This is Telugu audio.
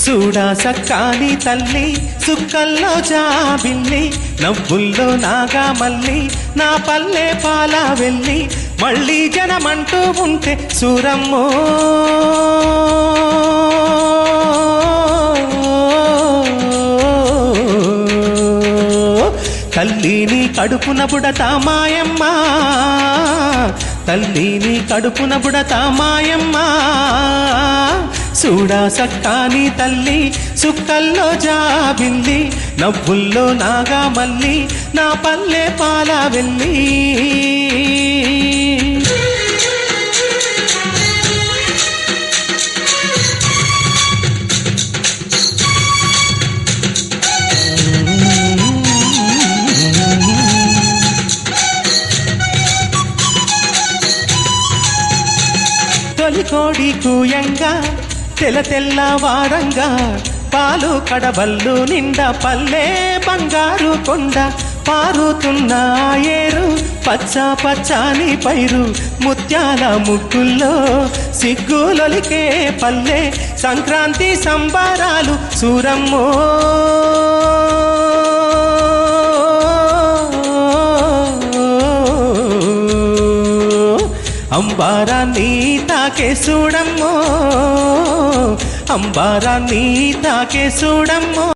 చూడా సక్కాని తల్లి సుక్కల్లో జాబిల్లి నవ్వుల్లో నాగా మల్లి నా పల్లె పాల వెళ్ళి మళ్ళీ జనమంటూ ఉంటే సూరమ్మో తల్లిని కడుపున బుడతా మాయమ్మ తల్లిని కడుపున బుడతా మాయమ్మ చూడా సక్కాని తల్లి సుక్కల్లో జాబిల్లి నవ్వుల్లో నాగా మల్లి నా పల్లె పాల వెళ్ళి తొలికోడి కూయంగా తెల్ల వారంగా పాలు కడబల్లు నిండా పల్లె బంగారు కొండ పారుతున్న ఏరు పచ్చ పచ్చాని పైరు ముత్యాల ముగ్గుల్లో సిగ్గులొలికే పల్లె సంక్రాంతి సంబరాలు సూరమ్మో అంబారాన్ని తాకే చూడమ్మో అంబారాన్ని తాకే చూడమ్మో